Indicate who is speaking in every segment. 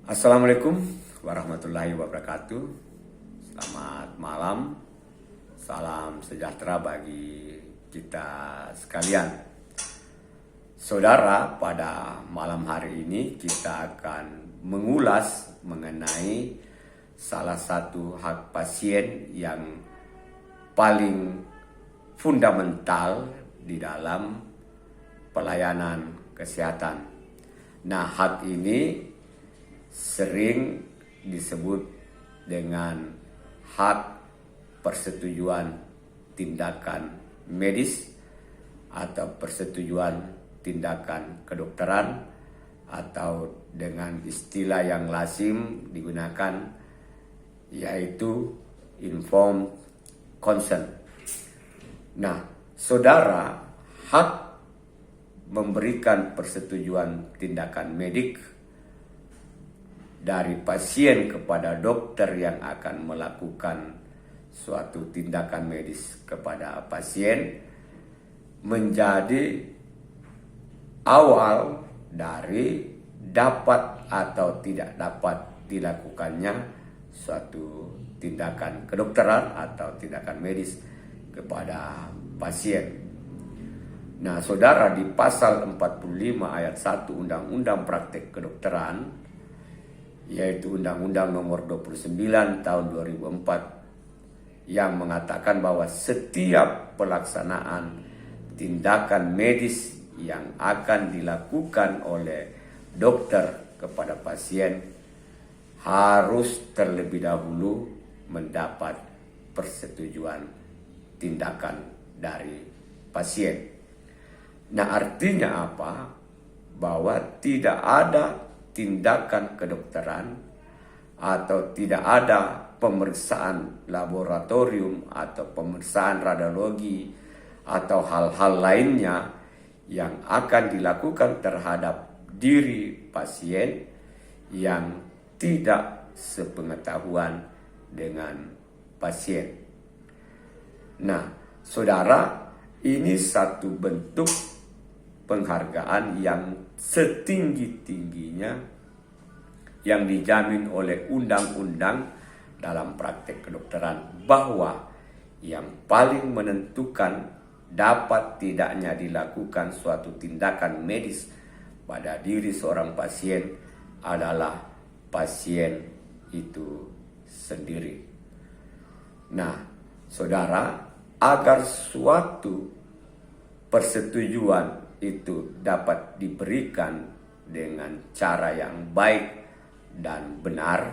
Speaker 1: Assalamualaikum warahmatullahi wabarakatuh. Selamat malam. Salam sejahtera bagi kita sekalian. Saudara, pada malam hari ini kita akan mengulas mengenai salah satu hak pasien yang paling fundamental di dalam pelayanan kesehatan. Nah, hak ini sering disebut dengan hak persetujuan tindakan medis atau persetujuan tindakan kedokteran, atau dengan istilah yang lazim digunakan yaitu informed consent. Nah, saudara, hak memberikan persetujuan tindakan medik dari pasien kepada dokter yang akan melakukan suatu tindakan medis kepada pasien menjadi awal dari dapat atau tidak dapat dilakukannya suatu tindakan kedokteran atau tindakan medis kepada pasien. Nah, saudara, di pasal 45 ayat 1 Undang-Undang Praktek Kedokteran, yaitu Undang-Undang nomor 29 tahun 2004, yang mengatakan bahwa setiap pelaksanaan tindakan medis yang akan dilakukan oleh dokter kepada pasien harus terlebih dahulu mendapat persetujuan tindakan dari pasien. Nah, artinya apa? Bahwa tidak ada tindakan kedokteran atau tidak ada pemeriksaan laboratorium atau pemeriksaan radiologi atau hal-hal lainnya yang akan dilakukan terhadap diri pasien yang tidak sepengetahuan dengan pasien. Nah, saudara, ini satu bentuk penghargaan yang setinggi-tingginya yang dijamin oleh undang-undang dalam praktek kedokteran, bahwa yang paling menentukan dapat tidaknya dilakukan suatu tindakan medis pada diri seorang pasien adalah pasien itu sendiri. Nah, saudara, agar suatu persetujuan itu dapat diberikan dengan cara yang baik dan benar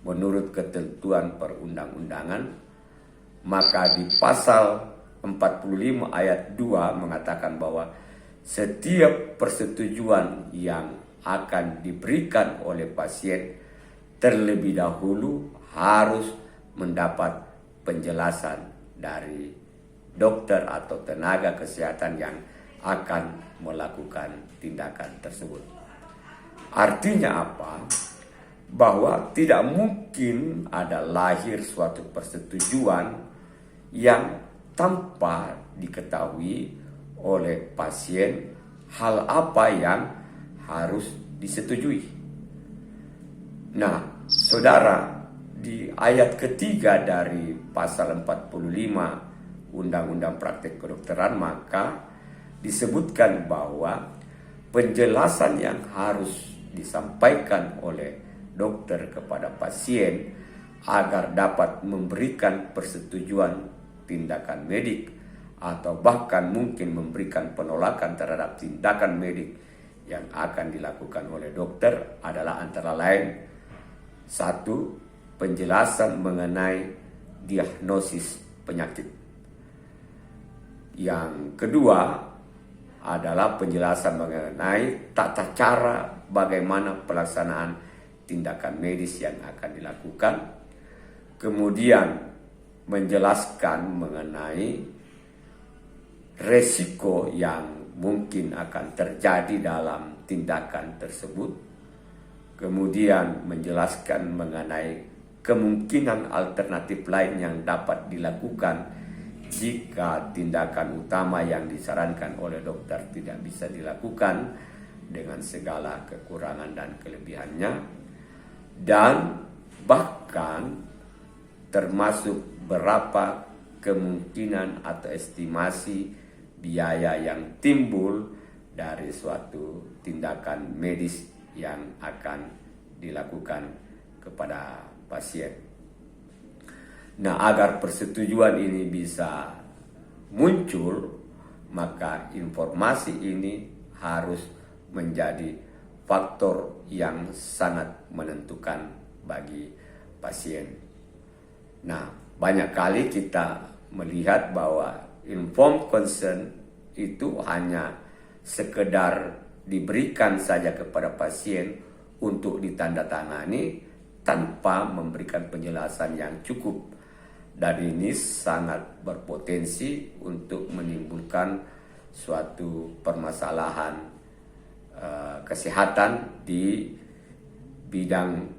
Speaker 1: menurut ketentuan perundang-undangan, maka di pasal 45 ayat 2 mengatakan bahwa setiap persetujuan yang akan diberikan oleh pasien terlebih dahulu harus mendapat penjelasan dari dokter atau tenaga kesehatan yang akan melakukan tindakan tersebut. Artinya apa? Bahwa tidak mungkin ada lahir suatu persetujuan yang tanpa diketahui oleh pasien hal apa yang harus disetujui. Nah, saudara, di ayat ketiga dari pasal 45 Undang-Undang Praktek Kedokteran, maka disebutkan bahwa penjelasan yang harus disampaikan oleh dokter kepada pasien agar dapat memberikan persetujuan tindakan medik atau bahkan mungkin memberikan penolakan terhadap tindakan medik yang akan dilakukan oleh dokter adalah antara lain: satu, penjelasan mengenai diagnosis penyakit. Yang kedua adalah penjelasan mengenai tata cara bagaimana pelaksanaan tindakan medis yang akan dilakukan. Kemudian menjelaskan mengenai resiko yang mungkin akan terjadi dalam tindakan tersebut. Kemudian menjelaskan mengenai kemungkinan alternatif lain yang dapat dilakukan jika tindakan utama yang disarankan oleh dokter tidak bisa dilakukan dengan segala kekurangan dan kelebihannya. dan bahkan termasuk berapa kemungkinan atau estimasi biaya yang timbul dari suatu tindakan medis yang akan dilakukan kepada pasien. Nah, agar persetujuan ini bisa muncul, maka informasi ini harus menjadi faktor yang sangat menentukan bagi pasien. Nah, banyak kali kita melihat bahwa informed consent itu hanya sekedar diberikan saja kepada pasien untuk ditandatangani tanpa memberikan penjelasan yang cukup. Dan ini sangat berpotensi untuk menimbulkan suatu permasalahan kesehatan di bidang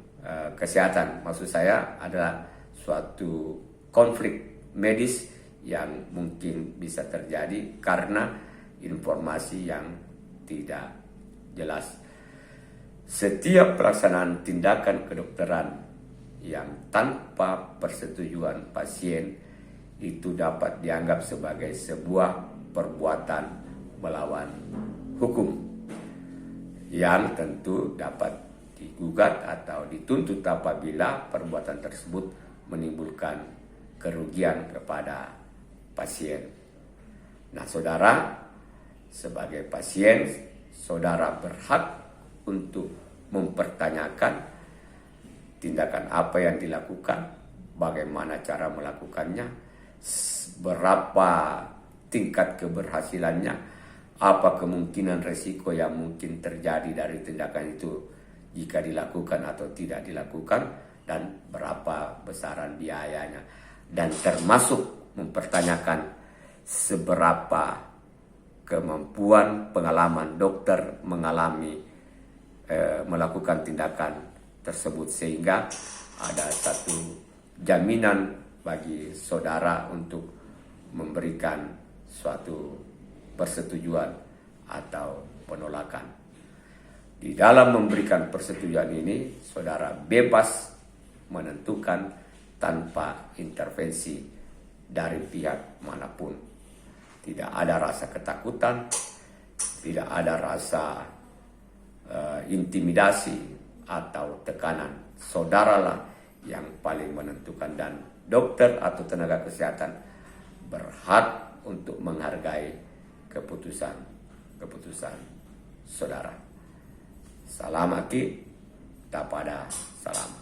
Speaker 1: kesehatan. Maksud saya adalah suatu konflik medis yang mungkin bisa terjadi karena informasi yang tidak jelas. Setiap pelaksanaan tindakan kedokteran yang tanpa persetujuan pasien itu dapat dianggap sebagai sebuah perbuatan melawan hukum yang tentu dapat digugat atau dituntut apabila perbuatan tersebut menimbulkan kerugian kepada pasien. Nah, saudara, sebagai pasien, saudara berhak untuk mempertanyakan tindakan apa yang dilakukan, bagaimana cara melakukannya, berapa tingkat keberhasilannya, apa kemungkinan resiko yang mungkin terjadi dari tindakan itu jika dilakukan atau tidak dilakukan, dan berapa besaran biayanya, dan termasuk mempertanyakan seberapa kemampuan pengalaman dokter melakukan tindakan tersebut, sehingga ada satu jaminan bagi saudara untuk memberikan suatu persetujuan atau penolakan. Di dalam memberikan persetujuan ini, saudara bebas menentukan tanpa intervensi dari pihak manapun. Tidak ada rasa ketakutan, tidak ada rasa intimidasi atau tekanan. Saudaralah yang paling menentukan, dan dokter atau tenaga kesehatan berhak untuk menghargai keputusan saudara. Salam Aki, Tapada Salam.